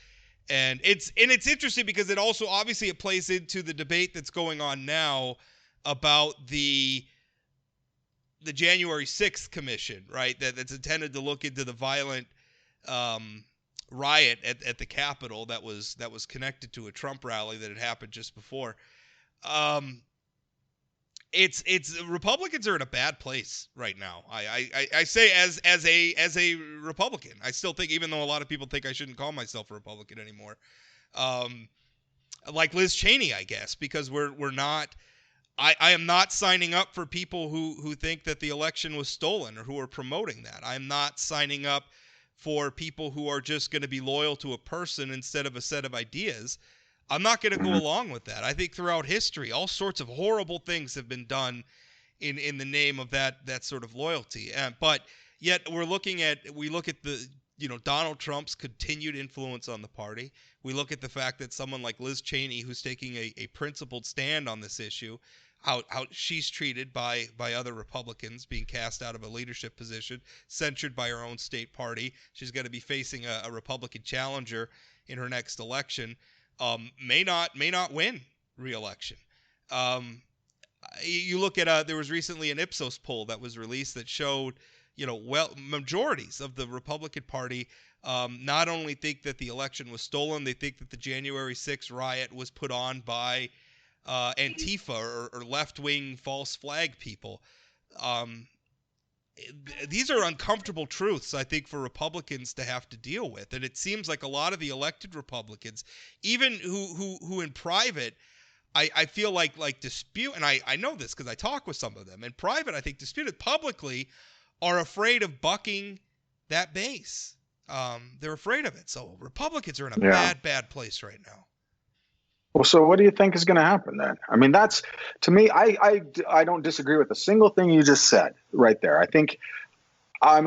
Speaker 1: and it's interesting because it also obviously it plays into the debate that's going on now about the January 6th commission, right? That's intended to look into the violent riot at the Capitol that was connected to a Trump rally that had happened just before. It's Republicans are in a bad place right now. I say as a Republican, I still think, even though a lot of people think I shouldn't call myself a Republican anymore, like Liz Cheney, I guess, because we're not. I am not signing up for people who think that the election was stolen or who are promoting that. I'm not signing up for people who are just going to be loyal to a person instead of a set of ideas. I'm not going to go along with that. I think throughout history, all sorts of horrible things have been done in the name of that sort of loyalty. But yet we look at the Donald Trump's continued influence on the party. We look at the fact that someone like Liz Cheney, who's taking a principled stand on this issue, how she's treated by other Republicans, being cast out of a leadership position, censured by her own state party. She's going to be facing a Republican challenger in her next election. May not win re-election. You look at there was recently an Ipsos poll that was released that showed majorities of the Republican Party not only think that the election was stolen, they think that the January 6th riot was put on by Antifa or left-wing false flag people. These are uncomfortable truths, I think, for Republicans to have to deal with. And it seems like a lot of the elected Republicans, even who in private, I feel like dispute, and I know this because I talk with some of them. In private, I think disputed publicly are afraid of bucking that base. They're afraid of it. So Republicans are in a bad place right now.
Speaker 2: Well, so what do you think is going to happen then? I mean, that's, to me, I don't disagree with a single thing you just said right there. I think, I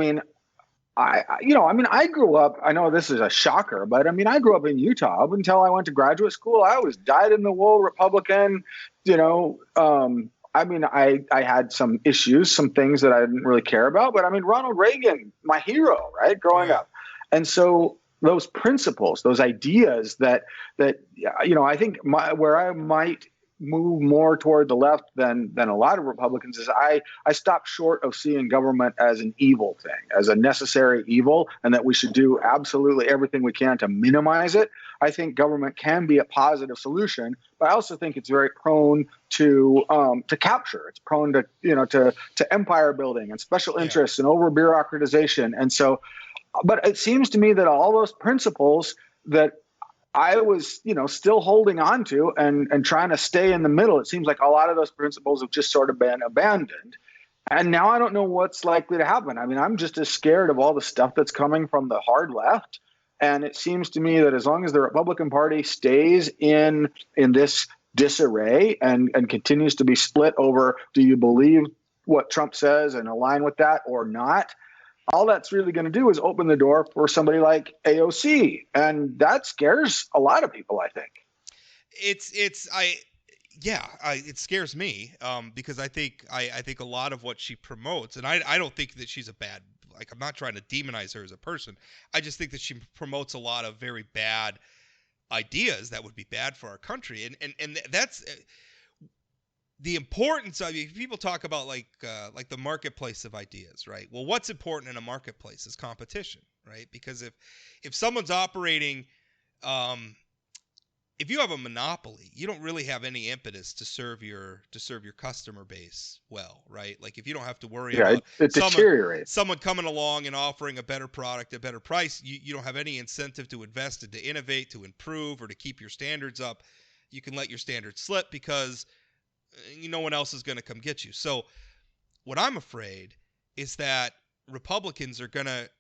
Speaker 2: grew up, I know this is a shocker, but I grew up in Utah. Up until I went to graduate school, I was dyed-in-the-wool Republican. I had some issues, some things that I didn't really care about, but Ronald Reagan, my hero, right, growing up. And so those principles, those ideas that I think where I might move more toward the left than a lot of Republicans is I stop short of seeing government as an evil thing, as a necessary evil, and that we should do absolutely everything we can to minimize it. I think government can be a positive solution, but I also think it's very prone to capture. It's prone to empire building and special interests and over bureaucratization. And so but it seems to me that all those principles that I was, still holding on to and trying to stay in the middle, it seems like a lot of those principles have just sort of been abandoned. And now I don't know what's likely to happen. I mean, I'm just as scared of all the stuff that's coming from the hard left. And it seems to me that as long as the Republican Party stays in this disarray and continues to be split over, do you believe what Trump says and align with that or not? All that's really going to do is open the door for somebody like AOC. And that scares a lot of people, I think.
Speaker 1: It scares me because I think a lot of what she promotes, and I don't think that she's a bad, like, I'm not trying to demonize her as a person. I just think that she promotes a lot of very bad ideas that would be bad for our country. And that's the importance of, people talk about like the marketplace of ideas, right? Well, what's important in a marketplace is competition, right? Because if someone's operating, if you have a monopoly, you don't really have any impetus to serve your customer base well, right? Like, if you don't have to worry about
Speaker 2: it deteriorates.
Speaker 1: Someone coming along and offering a better product at a better price, you don't have any incentive to invest and to innovate, to improve, or to keep your standards up. You can let your standards slip because no one else is going to come get you. So what I'm afraid is that Republicans are going to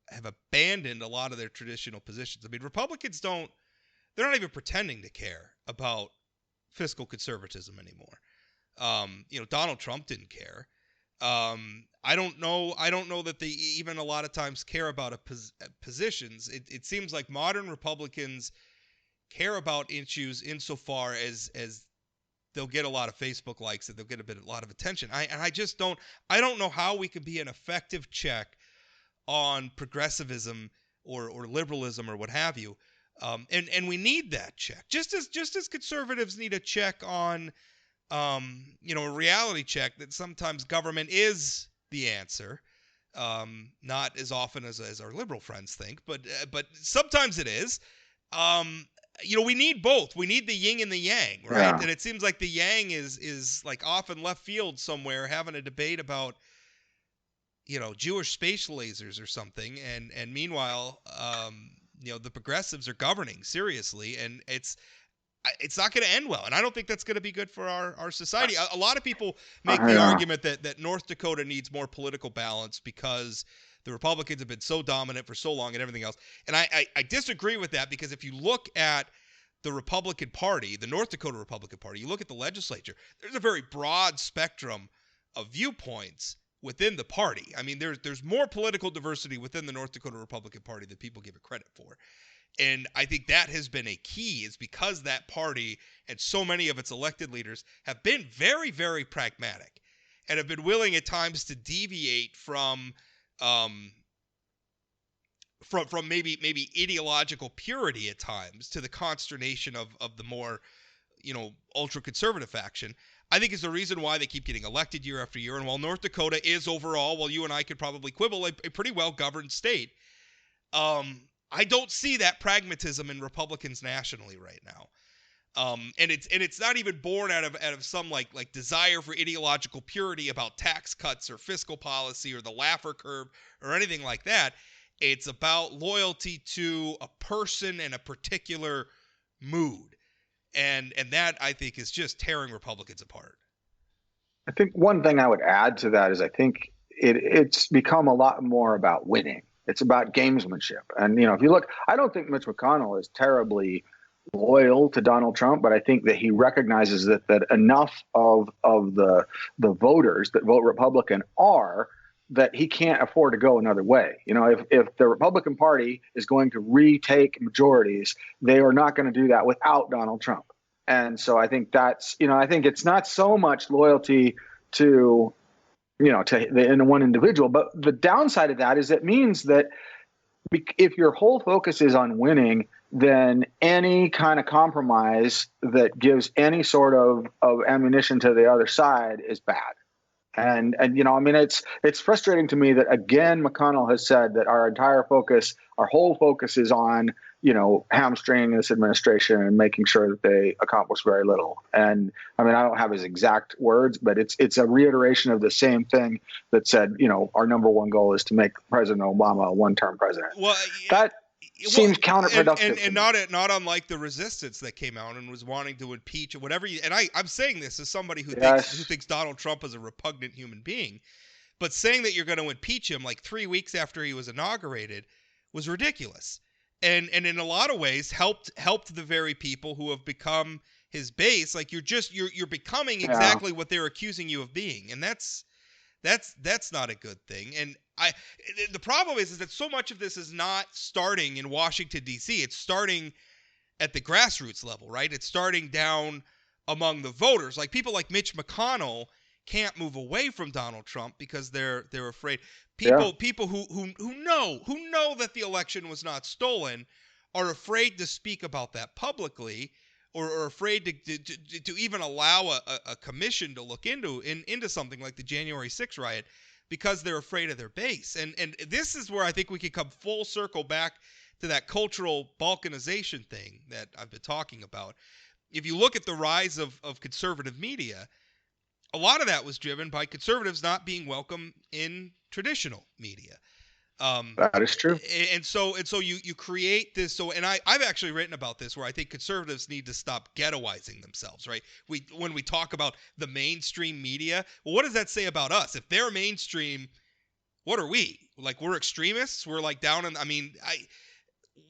Speaker 1: have abandoned a lot of their traditional positions. I mean, Republicans they're not even pretending to care about fiscal conservatism anymore. Donald Trump didn't care. I don't know that they even a lot of times care about positions. It seems like modern Republicans care about issues insofar as they'll get a lot of Facebook likes and they'll get a lot of attention. I don't know how we can be an effective check on progressivism or liberalism or what have you. And we need that check. Just as conservatives need a check on a reality check that sometimes government is the answer. Not as often as our liberal friends think, but sometimes it is. We need both. We need the yin and the yang, right?
Speaker 2: Yeah.
Speaker 1: And it seems like the yang is like off in left field somewhere having a debate about, Jewish space lasers or something. And meanwhile, the progressives are governing seriously, and it's not going to end well. And I don't think that's going to be good for our society. A lot of people make the argument that North Dakota needs more political balance because the Republicans have been so dominant for so long and everything else. And I disagree with that, because if you look at the Republican Party, the North Dakota Republican Party, you look at the legislature, there's a very broad spectrum of viewpoints within the party. I mean, there's more political diversity within the North Dakota Republican Party than people give it credit for. And I think that has been a key, is because that party and so many of its elected leaders have been very, very pragmatic and have been willing at times to deviate from maybe ideological purity at times, to the consternation of the more, ultra-conservative faction. I think is the reason why they keep getting elected year after year. And while North Dakota is overall, while you and I could probably quibble, a pretty well-governed state, I don't see that pragmatism in Republicans nationally right now. And it's not even born out of some like desire for ideological purity about tax cuts or fiscal policy or the Laffer curve or anything like that. It's about loyalty to a person and a particular mood. And that, I think, is just tearing Republicans apart.
Speaker 2: I think one thing I would add to that is I think it's become a lot more about winning. It's about gamesmanship. And, if you look, I don't think Mitch McConnell is terribly loyal to Donald Trump, but I think that he recognizes that enough of the voters that vote Republican are that he can't afford to go another way. If the Republican Party is going to retake majorities, they are not going to do that without Donald Trump. And so I think that's, I think it's not so much loyalty to the one individual, but the downside of that is it means that if your whole focus is on winning, then any kind of compromise that gives any sort of ammunition to the other side is bad. And I mean, it's frustrating to me that again McConnell has said that our whole focus is on hamstringing this administration and making sure that they accomplish very little. And I mean, I don't have his exact words, but it's a reiteration of the same thing that said, our number one goal is to make President Obama a one-term president.
Speaker 1: Well,
Speaker 2: that seems counterproductive.
Speaker 1: And not unlike the resistance that came out and was wanting to impeach or whatever. And I'm saying this as somebody who thinks Donald Trump is a repugnant human being, but saying that you're going to impeach him like 3 weeks after he was inaugurated was ridiculous. And in a lot of ways helped the very people who have become his base. Like you're becoming exactly what they're accusing you of being, and that's not a good thing. And the problem is that so much of this is not starting in Washington, D.C. It's starting at the grassroots level, right? It's starting down among the voters. Like people like Mitch McConnell can't move away from Donald Trump because they're afraid. People who know that the election was not stolen are afraid to speak about that publicly, or are afraid to even allow a commission to look into something like the January 6th riot because they're afraid of their base. And this is where I think we could come full circle back to that cultural balkanization thing that I've been talking about. If you look at the rise of conservative media, a lot of that was driven by conservatives not being welcome in traditional media.
Speaker 2: That is true.
Speaker 1: And so you create this. And I've actually written about this, where I think conservatives need to stop ghettoizing themselves, right? When we talk about the mainstream media, well, what does that say about us? If they're mainstream, what are we? Like, we're extremists? We're like down in,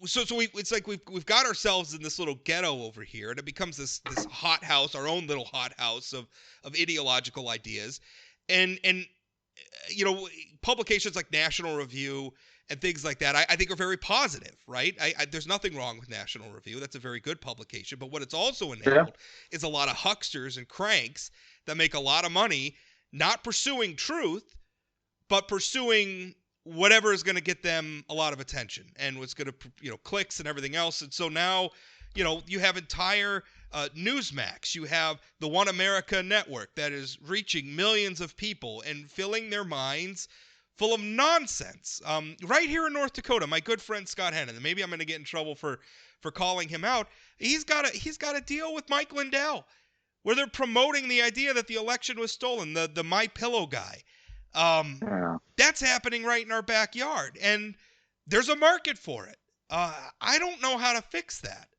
Speaker 1: it's like we've got ourselves in this little ghetto over here, and it becomes this hot house, our own little hot house of ideological ideas. And publications like National Review and things like that, I think are very positive, right? There's nothing wrong with National Review. That's a very good publication. But what it's also enabled is a lot of hucksters and cranks that make a lot of money not pursuing truth, but pursuing whatever is going to get them a lot of attention and what's going to, clicks and everything else. And so now, you have entire Newsmax. You have the One America Network that is reaching millions of people and filling their minds full of nonsense. Right here in North Dakota, my good friend Scott Hennon, and maybe I'm going to get in trouble for calling him out. He's got a deal with Mike Lindell where they're promoting the idea that the election was stolen. The My Pillow guy. That's happening right in our backyard, and there's a market for it. I don't know how to fix that.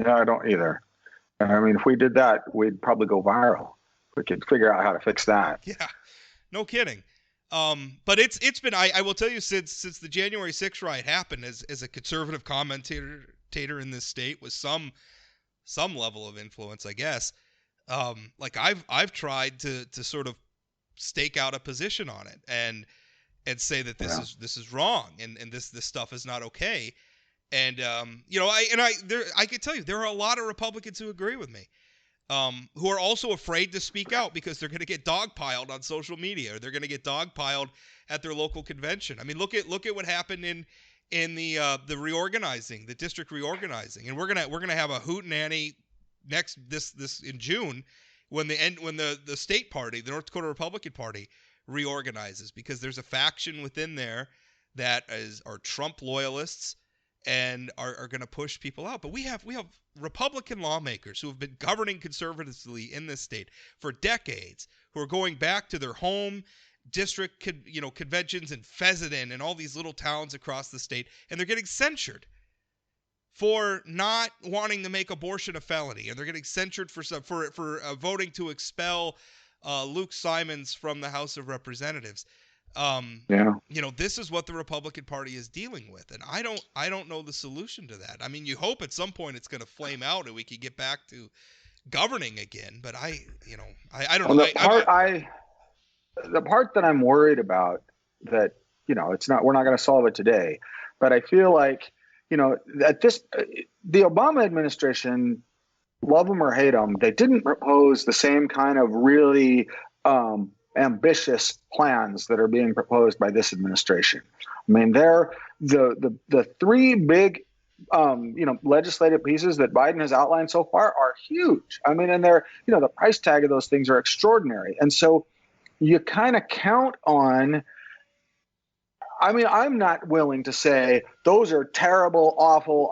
Speaker 2: Yeah, I don't either. I mean, if we did that, we'd probably go viral. We could figure out how to fix that.
Speaker 1: Yeah, no kidding. But it's been, I will tell you, since the January 6th riot happened, as a conservative commentator in this state with some level of influence, I guess. Like I've tried to sort of stake out a position on it and say that this is wrong and this stuff is not okay. And I can tell you there are a lot of Republicans who agree with me, who are also afraid to speak out because they're going to get dogpiled on social media, or they're going to get dogpiled at their local convention. I mean, look at what happened in the reorganizing, the district reorganizing, and we're gonna have a hootenanny this in June when the state party, the North Dakota Republican Party, reorganizes, because there's a faction within there that are Trump loyalists and are going to push people out. But we have Republican lawmakers who have been governing conservatively in this state for decades, who are going back to their home district conventions in Fessenden and all these little towns across the state, and they're getting censured for not wanting to make abortion a felony, and they're getting censured for voting to expel Luke Simons from the House of Representatives. This is what the Republican Party is dealing with, and I don't know the solution to that. I mean, you hope at some point it's going to flame out and we can get back to governing again, but I don't know.
Speaker 2: The part that I'm worried about, that we're not going to solve it today, but I feel like the Obama administration, love them or hate them, they didn't propose the same kind of really ambitious plans that are being proposed by this administration. I mean, the three big legislative pieces that Biden has outlined so far are huge. I mean, and they're, the price tag of those things are extraordinary. And so you kind of count on, I mean, I'm not willing to say those are terrible, awful,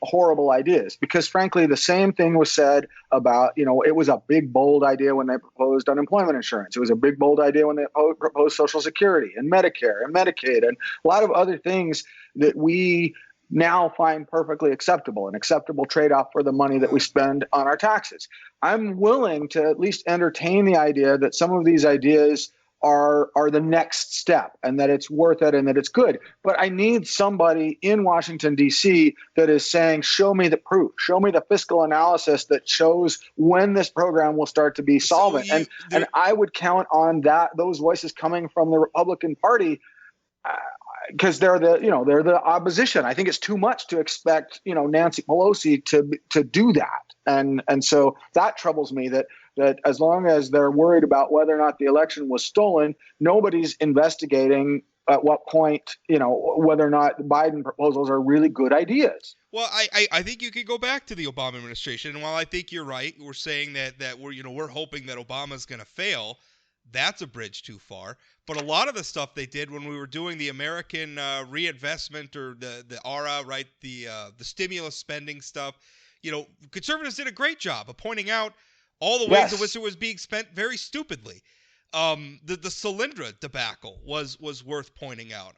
Speaker 2: horrible ideas, because frankly, the same thing was said about, it was a big, bold idea when they proposed unemployment insurance. It was a big, bold idea when they proposed Social Security and Medicare and Medicaid and a lot of other things that we now find perfectly acceptable, an acceptable trade-off for the money that we spend on our taxes. I'm willing to at least entertain the idea that some of these ideas are the next step and that it's worth it and that it's good. But I need somebody in Washington, D.C. that is saying, show me the proof, show me the fiscal analysis that shows when this program will start to be solvent. And I would count on those voices coming from the Republican Party, because they're the opposition. I think it's too much to expect, Nancy Pelosi to do that. And so that troubles me, that as long as they're worried about whether or not the election was stolen, nobody's investigating at what point, whether or not the Biden proposals are really good ideas.
Speaker 1: Well, I think you could go back to the Obama administration. And while I think you're right, we're saying that we're hoping that Obama's going to fail. That's a bridge too far. But a lot of the stuff they did when we were doing the American reinvestment, or the ARA, right, the stimulus spending stuff, conservatives did a great job of pointing out all the ways in which it was being spent very stupidly. The Solyndra debacle was worth pointing out.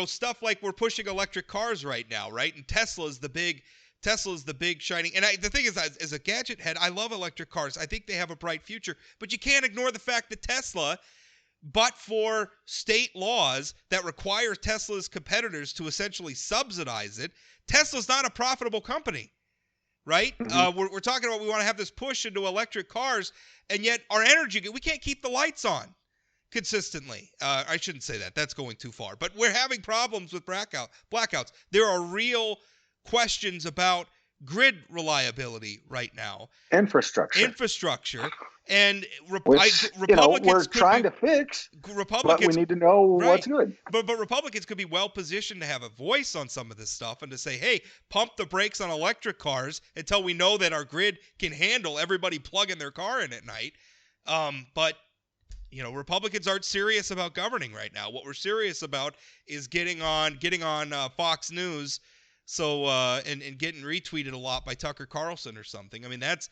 Speaker 1: Stuff like we're pushing electric cars right now, right? And Tesla's the big shining. And the thing is, as a gadget head, I love electric cars. I think they have a bright future. But you can't ignore the fact that Tesla, but for state laws that require Tesla's competitors to essentially subsidize it, Tesla's not a profitable company. Right? Mm-hmm. We're talking about, we want to have this push into electric cars, and yet our energy, we can't keep the lights on consistently. I shouldn't say that. That's going too far. But we're having problems with blackouts. There are real questions about grid reliability right now. Infrastructure. And
Speaker 2: Republicans we're trying to fix. But we need to know what's good.
Speaker 1: But Republicans could be well positioned to have a voice on some of this stuff and to say, hey, pump the brakes on electric cars until we know that our grid can handle everybody plugging their car in at night. But Republicans aren't serious about governing right now. What we're serious about is getting on Fox News, and getting retweeted a lot by Tucker Carlson or something. I mean, that's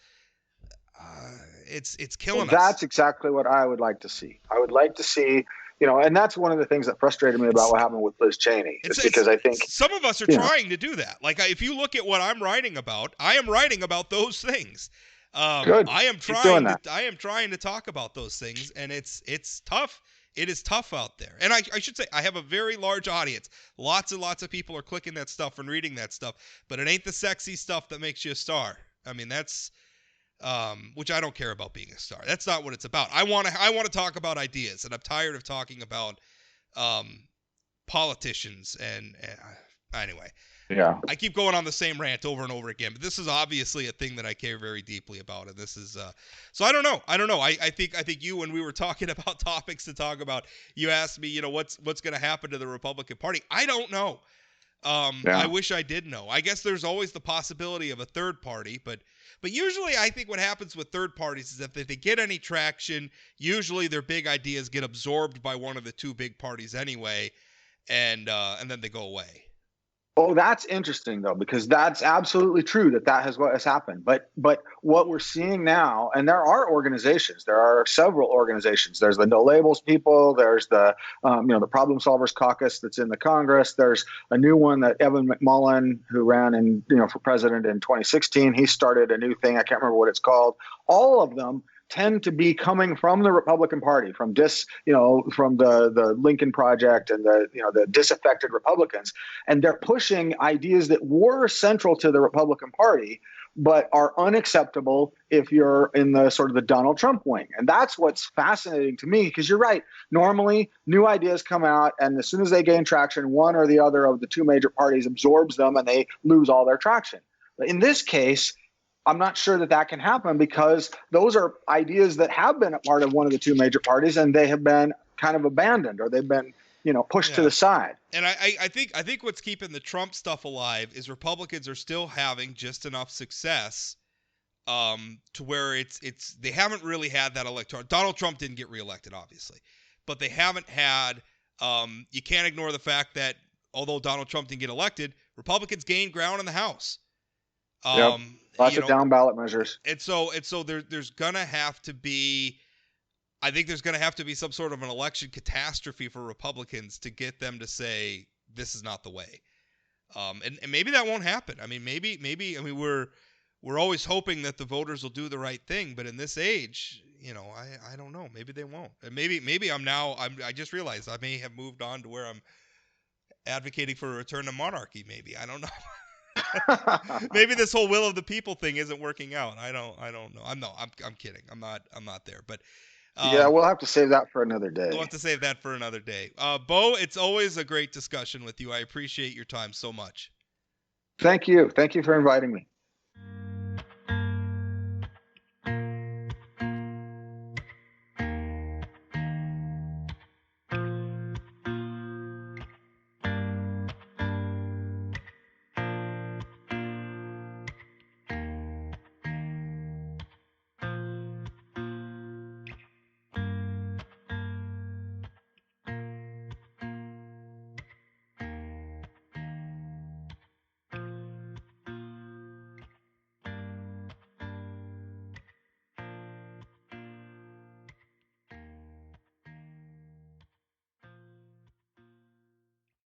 Speaker 1: it's killing us.
Speaker 2: That's exactly what I would like to see. I would like to see, and that's one of the things that frustrated me about what happened with Liz Cheney. Because I think
Speaker 1: some of us are trying to do that. Like, if you look at what I'm writing about, I am writing about those things.
Speaker 2: Good.
Speaker 1: I am trying to talk about those things, and it's tough. It is tough out there. And I should say, I have a very large audience. Lots and lots of people are clicking that stuff and reading that stuff, but it ain't the sexy stuff that makes you a star. I mean, that's which I don't care about being a star. That's not what it's about. I want to talk about ideas, and I'm tired of talking about politicians and anyway.
Speaker 2: Yeah.
Speaker 1: I keep going on the same rant over and over again, but this is obviously a thing that I care very deeply about, and this is so I don't know. I think you, when we were talking about topics to talk about, you asked me, what's going to happen to the Republican Party. I don't know. I wish I did know. I guess there's always the possibility of a third party, but usually I think what happens with third parties is that if they get any traction, usually their big ideas get absorbed by one of the two big parties anyway, and then they go away.
Speaker 2: Oh, that's interesting, though, because that's absolutely true that what has happened. But what we're seeing now, and there are several organizations. There's the No Labels people. There's the the Problem Solvers Caucus that's in the Congress. There's a new one that Evan McMullin, who ran for president in 2016, he started a new thing. I can't remember what it's called. All of them tend to be coming from the Republican Party, from the Lincoln Project and the disaffected Republicans, and they're pushing ideas that were central to the Republican Party, but are unacceptable if you're in the sort of the Donald Trump wing. And that's what's fascinating to me, because you're right. Normally, new ideas come out, and as soon as they gain traction, one or the other of the two major parties absorbs them, and they lose all their traction. But in this case, I'm not sure that can happen, because those are ideas that have been a part of one of the two major parties, and they have been kind of abandoned, or they've been pushed to the side.
Speaker 1: And I think what's keeping the Trump stuff alive is Republicans are still having just enough success to where they haven't really had that electoral. Donald Trump didn't get reelected, obviously, but they haven't had. You can't ignore the fact that although Donald Trump didn't get elected, Republicans gained ground in the House.
Speaker 2: Lots of down ballot measures.
Speaker 1: And so there's gonna have to be. I think there's going to have to be some sort of an election catastrophe for Republicans to get them to say this is not the way. And maybe that won't happen. I mean, maybe. I mean, we're always hoping that the voters will do the right thing, but in this age, I don't know. Maybe they won't. And maybe I just realized I may have moved on to where I'm advocating for a return to monarchy. Maybe I don't know. Maybe this whole will of the people thing isn't working out. I don't know. I'm kidding. I'm not there, but.
Speaker 2: We'll have to save that for another day.
Speaker 1: We'll have to save that for another day. Bo, it's always a great discussion with you. I appreciate your time so much.
Speaker 2: Thank you. Thank you for inviting me.